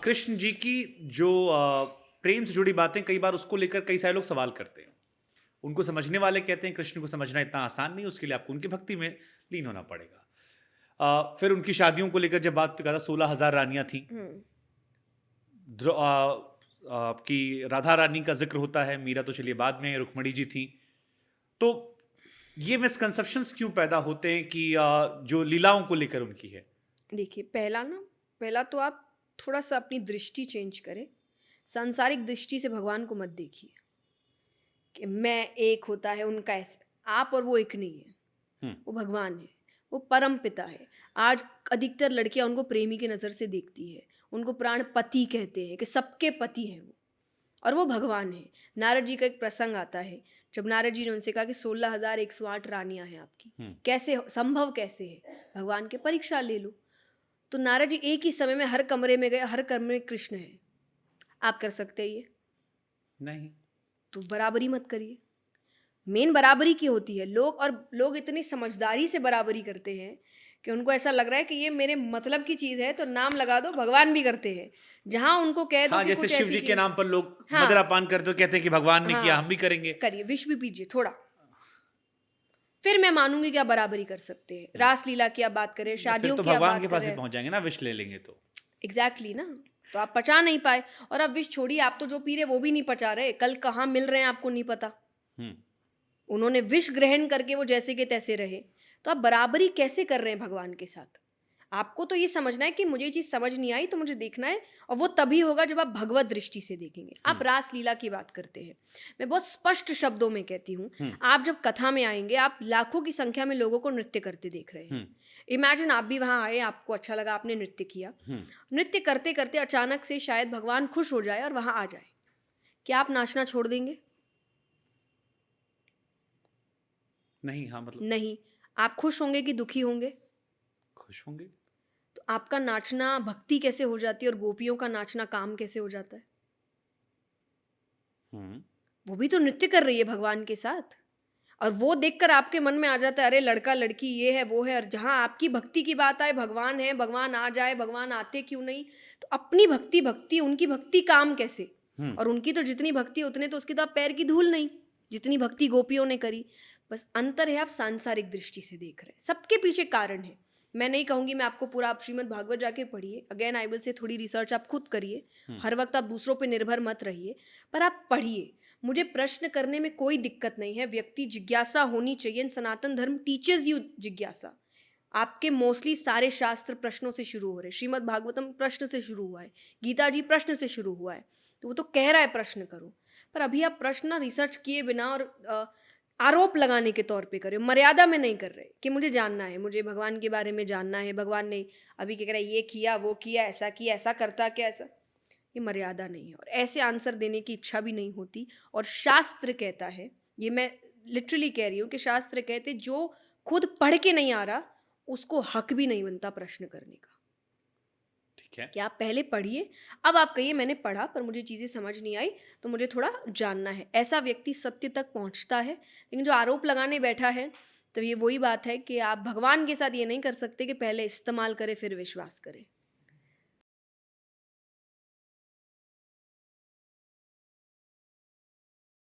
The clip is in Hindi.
कृष्ण जी की जो प्रेम से जुड़ी बातें, कई बार उसको लेकर कई सारे लोग सवाल करते हैं। उनको समझने वाले कहते हैं कृष्ण को समझना इतना आसान नहीं, उसके लिए आपको उनकी भक्ति में लीन होना पड़ेगा। फिर उनकी शादियों को लेकर जब बात कहा था, 16,000 रानियां थी। आपकी राधा रानी का जिक्र होता है, मीरा तो चलिए बाद में, रुक्मणी जी थी। तो ये मिसकंसेप्शंस क्यों पैदा होते हैं कि जो लीलाओं को लेकर उनकी है? देखिए, पहला तो आप थोड़ा सा अपनी दृष्टि चेंज करें। सांसारिक दृष्टि से भगवान को मत देखिए कि मैं एक होता है उनका ऐसा। आप और वो एक नहीं है, वो भगवान है, वो परम पिता है। आज अधिकतर लड़कियां उनको प्रेमी की नज़र से देखती है, उनको प्राण पति कहते हैं कि सबके पति हैं वो, और वो भगवान है। नारद जी का एक प्रसंग आता है, जब नारद जी ने उनसे कहा कि 16,108 रानियां हैं आपकी, कैसे संभव कैसे है? भगवान के परीक्षा ले लो। तो नारद जी एक ही समय में हर कमरे में गए, हर कमरे में कृष्ण है। आप कर सकते हैं ये? नहीं। तो बराबरी मत करिए। मेन बराबरी की होती है। लोग इतनी समझदारी से बराबरी करते हैं कि उनको ऐसा लग रहा है कि ये मेरे मतलब की चीज़ है, तो नाम लगा दो। भगवान भी करते हैं, जहाँ उनको कह दो हाँ, कि जैसे कुछ शिव ऐसी जी के चीज़। नाम पर लोग हाँ, मदिरापान करते हो, कहते हैं कि भगवान ने किया, हम हाँ, भी करेंगे। करिए, विष भी पीजिए थोड़ा, फिर मैं मानूंगी कि आप बराबरी कर सकते हैं। रासलीला की आप बात करें, फिर शादियों तो की आप भगवान बात के कर पास ही रहे हैं। पहुंच जाएंगे ना, विश ले लेंगे तो। एग्जैक्टली ना। तो आप पचा नहीं पाए, और अब विष छोड़िए, आप तो जो पी रहे वो भी नहीं पचा रहे। कल कहाँ मिल रहे हैं आपको नहीं पता। हम्म। उन्होंने विष ग्रहण करके वो जैसे के तैसे रहे। तो आप बराबरी कैसे कर रहे हैं भगवान के साथ? आपको तो ये समझना है कि मुझे ये चीज़ समझ नहीं आई तो मुझे देखना है, और वो तभी होगा जब आप भगवत दृष्टि से देखेंगे। आप रासलीला की बात करते हैं, मैं बहुत स्पष्ट शब्दों में कहती हूँ, आप जब कथा में आएंगे, आप लाखों की संख्या में लोगों को नृत्य करते देख रहे हैं। इमेजिन आप भी वहाँ आए, आपको अच्छा लगा, आपने नृत्य किया। नृत्य करते करते अचानक से शायद भगवान खुश हो जाए और वहाँ आ जाए, क्या आप नाचना छोड़ देंगे? नहीं, हाँ मतलब नहीं। आप खुश होंगे कि दुखी होंगे? खुश होंगे। तो आपका नाचना भक्ति कैसे हो जाती है और गोपियों का नाचना काम कैसे हो जाता है? हम्म। वो भी तो नृत्य कर रही है भगवान के साथ, और वो देखकर आपके मन में आ जाता है, अरे लड़का लड़की ये है वो है। और जहाँ आपकी भक्ति की बात आए, भगवान है, भगवान आ जाए, भगवान आते क्यों नहीं? तो अपनी भक्ति भक्ति, उनकी भक्ति काम कैसे? और उनकी तो जितनी भक्ति उतने तो उसकी तो आप पैर की धूल नहीं, जितनी भक्ति गोपियों ने करी। बस अंतर है, आप सांसारिक दृष्टि से देख रहे हैं। सबके पीछे कारण है। मैं नहीं कहूंगी, मैं आपको पूरा, आप श्रीमद् भागवत जाके पढ़िए, अगेन आई विल से थोड़ी रिसर्च आप खुद करिए। हर वक्त आप दूसरों पे निर्भर मत रहिए, पर आप पढ़िए। मुझे प्रश्न करने में कोई दिक्कत नहीं है, व्यक्ति जिज्ञासा होनी चाहिए। सनातन धर्म टीचर्स यू जिज्ञासा। आपके मोस्टली सारे शास्त्र प्रश्नों से शुरू हो रहे हैं। श्रीमद् भागवतम प्रश्न से शुरू हुआ है, गीता जी प्रश्न से शुरू हुआ है। तो वो तो कह रहा है प्रश्न करो, पर अभी आप प्रश्न ना रिसर्च किए बिना और आरोप लगाने के तौर पे करे, मर्यादा में नहीं कर रहे कि मुझे जानना है, मुझे भगवान के बारे में जानना है। भगवान ने अभी क्या कह रहा है, ये किया वो किया, ऐसा किया, ऐसा करता क्या, ऐसा। ये मर्यादा नहीं है, और ऐसे आंसर देने की इच्छा भी नहीं होती। और शास्त्र कहता है, ये मैं लिटरली कह रही हूँ कि शास्त्र कहते जो खुद पढ़ के नहीं आ रहा, उसको हक भी नहीं बनता प्रश्न करने का। ठीक है। कि आप पहले पढ़िए, अब आप कहिए मैंने पढ़ा पर मुझे चीज़ें समझ नहीं आई, तो मुझे थोड़ा जानना है। ऐसा व्यक्ति सत्य तक पहुंचता है। लेकिन जो आरोप लगाने बैठा है, तो ये वही बात है कि आप भगवान के साथ ये नहीं कर सकते कि पहले इस्तेमाल करें फिर विश्वास करें।